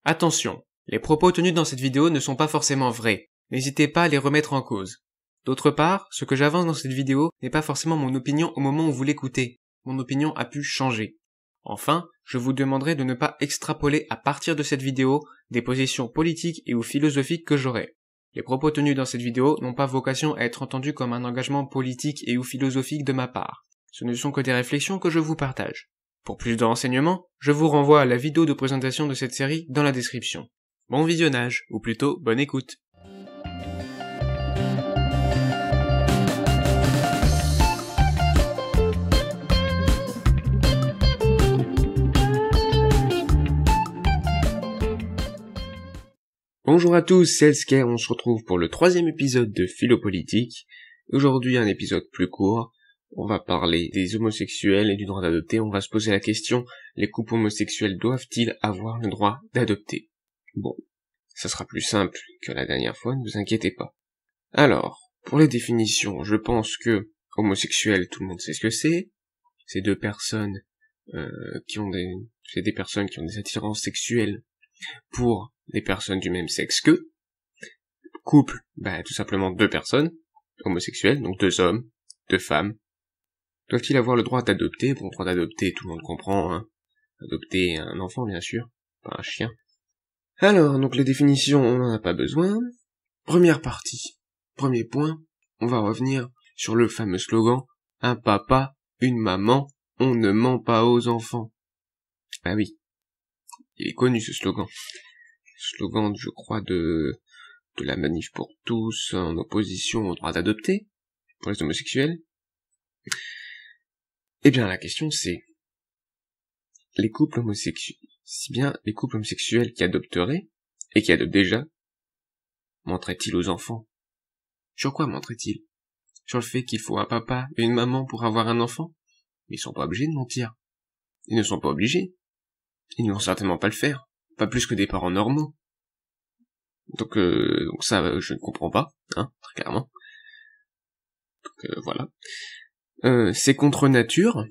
Attention, les propos tenus dans cette vidéo ne sont pas forcément vrais, n'hésitez pas à les remettre en cause. D'autre part, ce que j'avance dans cette vidéo n'est pas forcément mon opinion au moment où vous l'écoutez, mon opinion a pu changer. Enfin, je vous demanderai de ne pas extrapoler à partir de cette vidéo des positions politiques et ou philosophiques que j'aurai. Les propos tenus dans cette vidéo n'ont pas vocation à être entendus comme un engagement politique et ou philosophique de ma part. Ce ne sont que des réflexions que je vous partage. Pour plus de renseignements, je vous renvoie à la vidéo de présentation de cette série dans la description. Bon visionnage, ou plutôt bonne écoute. Bonjour à tous, c'est Elsker, on se retrouve pour le 3e épisode de Philopolitique. Aujourd'hui un épisode plus court, on va parler des homosexuels et du droit d'adopter, on va se poser la question, les couples homosexuels doivent-ils avoir le droit d'adopter? Bon, ça sera plus simple que la dernière fois, ne vous inquiétez pas. Alors, pour les définitions, je pense que homosexuel, tout le monde sait ce que c'est deux personnes c'est des personnes qui ont des attirances sexuelles pour des personnes du même sexe qu'eux. Couple, tout simplement deux personnes homosexuelles, donc deux hommes, deux femmes. Doivent-ils avoir le droit d'adopter? Bon, le droit d'adopter, tout le monde comprend, hein. Adopter un enfant, bien sûr, pas un chien. Alors, donc les définitions, on n'en a pas besoin. Première partie, premier point, on va revenir sur le fameux slogan « Un papa, une maman, on ne ment pas aux enfants ». Ah oui, il est connu ce slogan. Slogan, je crois, de la manif pour tous, en opposition au droit d'adopter, pour les homosexuels. Eh bien, la question c'est, les couples homosexuels, si bien les couples homosexuels qui adopteraient, et qui adoptent déjà, menteraient-ils aux enfants? Sur quoi menteraient-ils? Sur le fait qu'il faut un papa et une maman pour avoir un enfant? Mais ils sont pas obligés de mentir. Ils ne sont pas obligés. Ils ne vont certainement pas le faire. Pas plus que des parents normaux. Donc ça, je ne comprends pas, hein, très clairement. Donc voilà. C'est contre nature.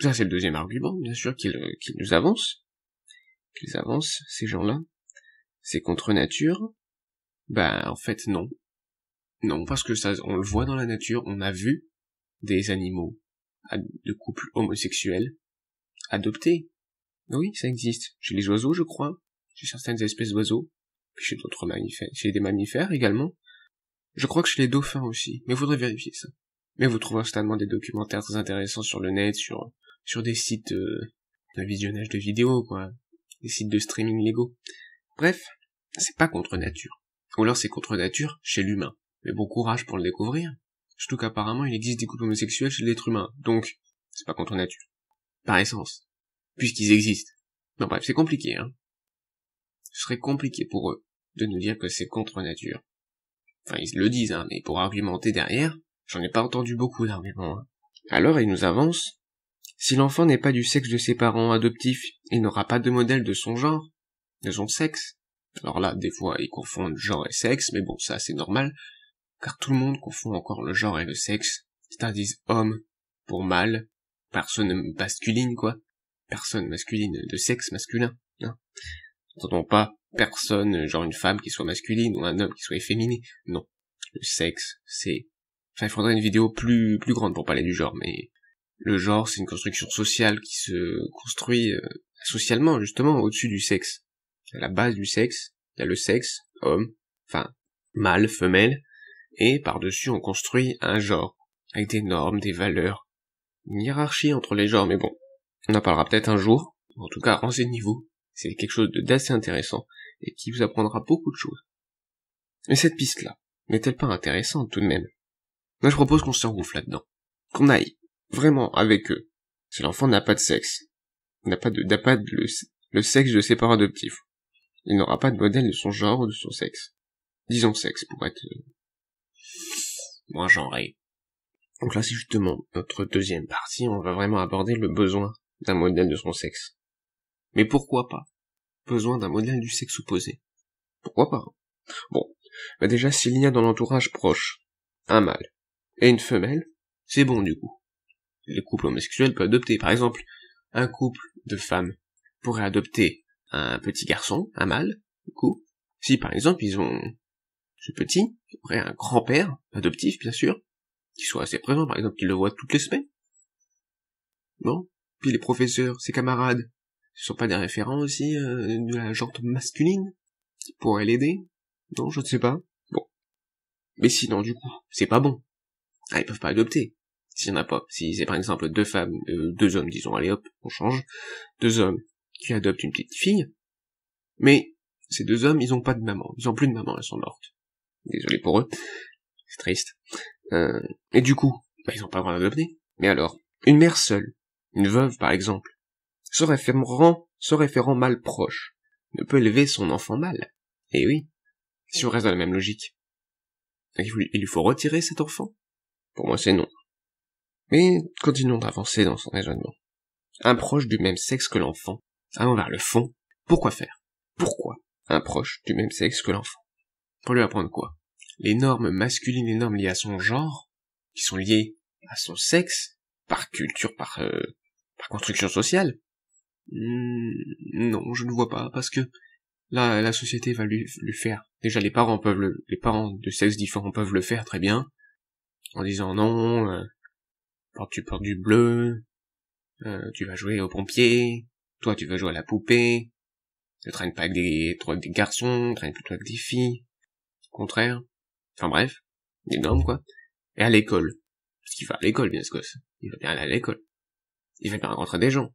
Ça, c'est le deuxième argument, bien sûr, qu'ils nous avancent. Qu'ils avancent, ces gens-là. C'est contre nature. En fait, non. Non, parce que ça, on le voit dans la nature, on a vu des animaux de couples homosexuels adoptés. Oui, ça existe. Chez les oiseaux, je crois. Chez certaines espèces d'oiseaux. Puis chez d'autres mammifères. Chez des mammifères également. Je crois que chez les dauphins aussi. Mais faudrait vérifier ça. Mais vous trouverez certainement des documentaires très intéressants sur le net, sur des sites de visionnage de vidéos, quoi. Des sites de streaming légaux. Bref, c'est pas contre nature. Ou alors c'est contre nature chez l'humain. Mais bon courage pour le découvrir. Surtout qu'apparemment il existe des couples homosexuels chez l'être humain. Donc, c'est pas contre nature. Par essence. Puisqu'ils existent. Non bref, c'est compliqué, hein. Ce serait compliqué pour eux de nous dire que c'est contre nature. Enfin, ils le disent, hein, mais pour argumenter derrière, j'en ai pas entendu beaucoup d'arguments, hein. Alors, ils nous avancent. Si l'enfant n'est pas du sexe de ses parents adoptifs, il n'aura pas de modèle de son genre, de son sexe. Alors là, des fois, ils confondent genre et sexe, mais bon, ça, c'est normal, car tout le monde confond encore le genre et le sexe. C'est-à-dire homme pour mâle, personne masculine, quoi. Personne masculine de sexe masculin, hein. N'entendons pas personne, genre une femme qui soit masculine ou un homme qui soit efféminé. Non. Le sexe, c'est... Enfin, il faudrait une vidéo plus grande pour parler du genre, mais... Le genre, c'est une construction sociale qui se construit socialement, justement, au-dessus du sexe. À la base du sexe, il y a le sexe, homme, enfin, mâle, femelle, et par-dessus on construit un genre, avec des normes, des valeurs, une hiérarchie entre les genres, mais bon, on en parlera peut-être un jour, en tout cas, renseignez-vous, c'est quelque chose d'assez intéressant, et qui vous apprendra beaucoup de choses. Mais cette piste-là, n'est-elle pas intéressante tout de même? Moi je propose qu'on s'engouffre là-dedans, qu'on aille vraiment avec eux. Si l'enfant n'a pas de sexe, n'a pas le sexe de ses parents adoptifs, il n'aura pas de modèle de son genre ou de son sexe. Disons sexe pour être moins genré. Donc là c'est justement notre deuxième partie, on va vraiment aborder le besoin d'un modèle de son sexe. Mais pourquoi pas besoin d'un modèle du sexe opposé? Pourquoi pas? Bon, déjà s'il y a dans l'entourage proche un mâle et une femelle, c'est bon du coup. Les couples homosexuels peuvent adopter, par exemple, un couple de femmes pourrait adopter un petit garçon, un mâle, du coup, si par exemple ils ont ce petit, qui aurait un grand-père, adoptif bien sûr, qui soit assez présent, par exemple, qui le voit toutes les semaines. Bon. Puis les professeurs, ses camarades, ce sont pas des référents aussi de la jante masculine qui pourraient l'aider? Non, je ne sais pas. Bon. Mais sinon, du coup, c'est pas bon. Ah, ils peuvent pas adopter. S'il y en a pas. Si c'est par exemple deux femmes, deux hommes, disons, allez hop, on change. Deux hommes qui adoptent une petite fille. Mais, ces deux hommes, ils ont pas de maman. Ils ont plus de maman, elles sont mortes. Désolé pour eux. C'est triste. Et du coup, ils ont pas le droit d'adopter. Mais alors, une mère seule, une veuve par exemple, se référant mal proche, ne peut élever son enfant mal. Et oui, si on reste dans la même logique, il lui faut retirer cet enfant? Pour moi c'est non. Mais continuons d'avancer dans son raisonnement. Un proche du même sexe que l'enfant, allons vers le fond, pourquoi faire? Pourquoi un proche du même sexe que l'enfant? Pour lui apprendre quoi? Les normes masculines, les normes liées à son genre, qui sont liées à son sexe, par culture, par construction sociale? Non, je ne vois pas, parce que là, la société va lui faire. Déjà, les parents de sexe différents peuvent le faire très bien, en disant non, tu portes du bleu, tu vas jouer aux pompiers, toi tu vas jouer à la poupée, ne traîne pas avec des garçons, traîne plutôt avec des filles, au contraire. Enfin bref, des normes quoi. Et à l'école, parce qu'il va à l'école bien ce gosse, il va bien aller à l'école, il va bien rencontrer des gens,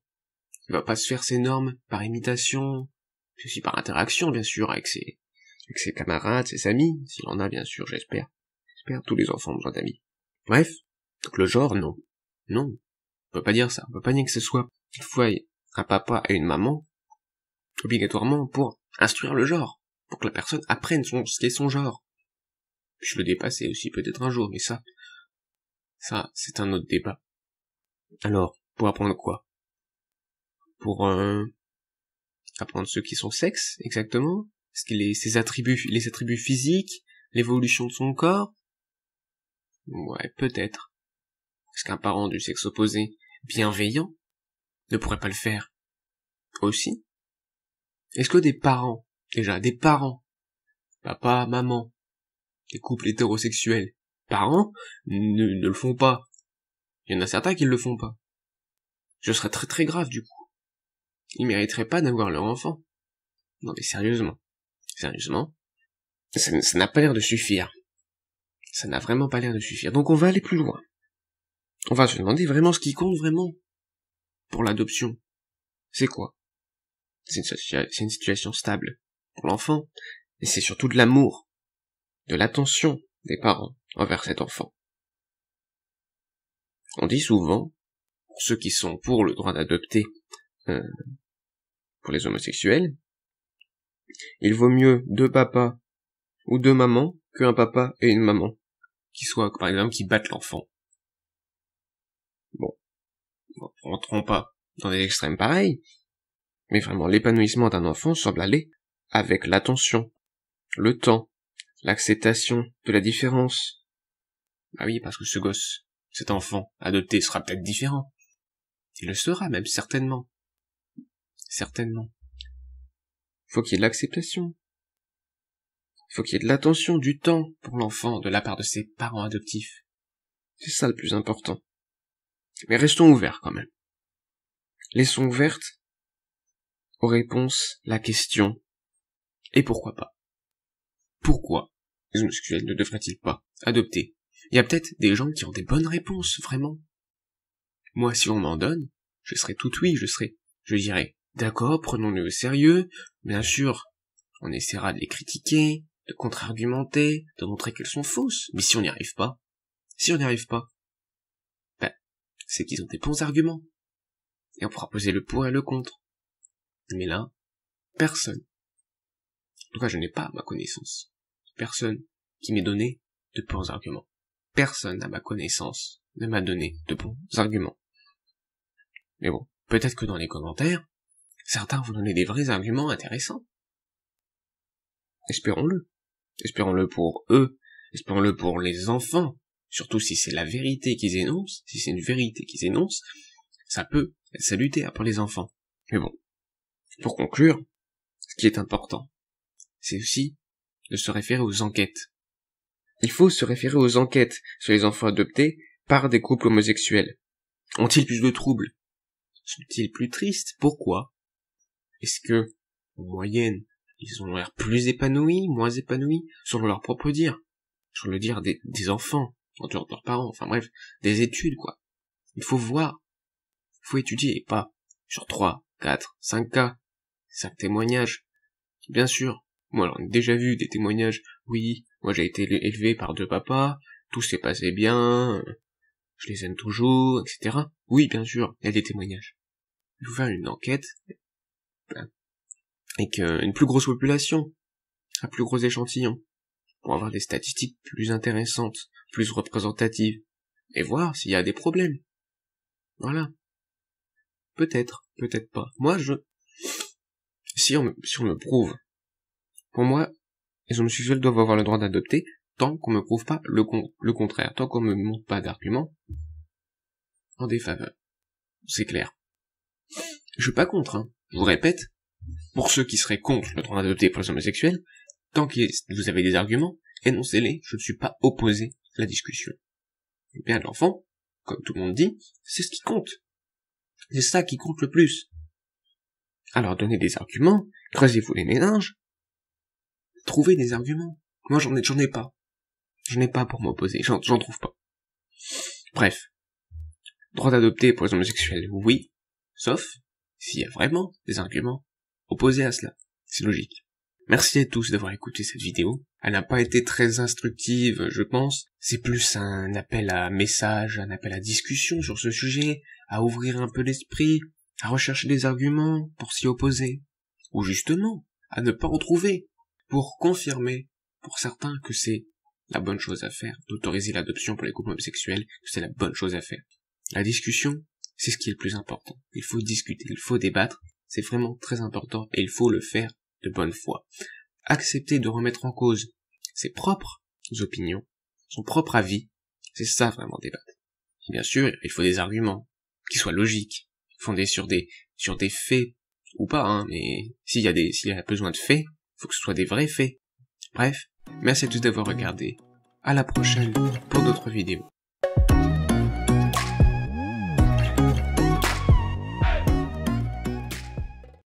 il va pas se faire ses normes par imitation, c'est aussi par interaction bien sûr avec ses camarades, ses amis, s'il en a bien sûr, j'espère, tous les enfants ont besoin d'amis. Bref, donc le genre non, on peut pas dire ça, on peut pas dire que ce soit qu'il faut un papa et une maman obligatoirement pour instruire le genre, pour que la personne apprenne ce qu'est son genre. Je le dépasser aussi peut-être un jour, mais ça c'est un autre débat. Alors, pour apprendre quoi? Pour apprendre ce qui est son sexe, exactement? Ses attributs, les attributs physiques, l'évolution de son corps? Ouais, peut-être. Est-ce qu'un parent du sexe opposé, bienveillant, ne pourrait pas le faire aussi? Est-ce que des parents, papa, maman, des couples hétérosexuels, parents, ne le font pas? Il y en a certains qui ne le font pas. Ce serait très très grave du coup. Ils mériteraient pas d'avoir leur enfant. Non mais sérieusement, ça n'a pas l'air de suffire. Ça n'a vraiment pas l'air de suffire. Donc on va aller plus loin. On va se demander vraiment ce qui compte vraiment pour l'adoption. C'est quoi? C'est une situation stable pour l'enfant, et c'est surtout de l'amour, de l'attention des parents envers cet enfant. On dit souvent, pour ceux qui sont pour le droit d'adopter, pour les homosexuels, il vaut mieux deux papas ou deux mamans qu'un papa et une maman, qui soient, par exemple, qui battent l'enfant. Bon, rentrons pas dans des extrêmes pareils, mais vraiment l'épanouissement d'un enfant semble aller avec l'attention, le temps, l'acceptation de la différence. Bah oui, parce que ce gosse, cet enfant adopté sera peut-être différent. Il le sera même, certainement. Certainement. Faut qu'il y ait de l'acceptation. Faut qu'il y ait de l'attention, du temps pour l'enfant de la part de ses parents adoptifs. C'est ça le plus important. Mais restons ouverts quand même. Laissons ouverte aux réponses la question. Et pourquoi pas? Pourquoi les homosexuels ne devraient-ils pas adopter? Il y a peut-être des gens qui ont des bonnes réponses, vraiment. Moi, si on m'en donne, je serai tout oui, je dirais, d'accord, prenons-le au sérieux, bien sûr, on essaiera de les critiquer, de contre-argumenter, de montrer qu'elles sont fausses, mais si on n'y arrive pas, c'est qu'ils ont des bons arguments, et on pourra poser le pour et le contre. Mais là, personne, en tout cas je n'ai pas à ma connaissance, personne qui m'ait donné de bons arguments. Personne à ma connaissance ne m'a donné de bons arguments. Mais bon, peut-être que dans les commentaires, certains vont donner des vrais arguments intéressants. Espérons-le. Espérons-le pour eux, espérons-le pour les enfants, surtout si c'est la vérité qu'ils énoncent, si c'est une vérité qu'ils énoncent, ça peut être salutaire pour les enfants. Mais bon, pour conclure, qui est important, c'est aussi de se référer aux enquêtes. Il faut se référer aux enquêtes sur les enfants adoptés par des couples homosexuels. Ont-ils plus de troubles? Sont-ils plus tristes? Pourquoi? Est-ce que, en moyenne, ils ont l'air plus épanouis, moins épanouis, selon leur propre dire? Selon le dire des enfants, en dehors de leurs parents, enfin bref, des études, quoi. Il faut voir, il faut étudier, et pas sur 3, 4, 5 cas, 5 témoignages. Bien sûr, moi j'en ai déjà vu des témoignages, oui, moi j'ai été élevé par 2 papas, tout s'est passé bien, je les aime toujours, etc. Oui, bien sûr, il y a des témoignages. Il faut faire une enquête, avec une plus grosse population, un plus gros échantillon, pour avoir des statistiques plus intéressantes, plus représentatives, et voir s'il y a des problèmes. Voilà. Peut-être, peut-être pas. Moi, si on me prouve, pour moi, les homosexuels doivent avoir le droit d'adopter, tant qu'on me prouve pas le contraire, tant qu'on me montre pas d'arguments en défaveur. C'est clair. Je suis pas contre, hein. Je vous répète, pour ceux qui seraient contre le droit d'adopter pour les homosexuels, tant que vous avez des arguments, énoncez-les, je ne suis pas opposé à la discussion. Le bien de l'enfant, comme tout le monde dit, c'est ce qui compte. C'est ça qui compte le plus. Alors donnez des arguments, creusez-vous les méninges, trouvez des arguments. Moi j'en ai pas. Je n'ai pas pour m'opposer, j'en trouve pas. Bref. Droit d'adopter pour les homosexuels, oui, sauf s'il y a vraiment des arguments opposés à cela. C'est logique. Merci à tous d'avoir écouté cette vidéo. Elle n'a pas été très instructive, je pense. C'est plus un appel à message, un appel à discussion sur ce sujet, à ouvrir un peu l'esprit, à rechercher des arguments pour s'y opposer. Ou justement, à ne pas en trouver, pour confirmer, pour certains, que c'est la bonne chose à faire, d'autoriser l'adoption pour les couples homosexuels, que c'est la bonne chose à faire. La discussion, c'est ce qui est le plus important. Il faut discuter, il faut débattre, c'est vraiment très important, et il faut le faire de bonne foi. Accepter de remettre en cause ses propres opinions, son propre avis, c'est ça vraiment débattre. Et bien sûr, il faut des arguments qui soient logiques, fondés sur des faits ou pas, hein, mais s'il y a besoin de faits, il faut que ce soit des vrais faits. Bref, merci à tous d'avoir regardé. À la prochaine pour d'autres vidéos.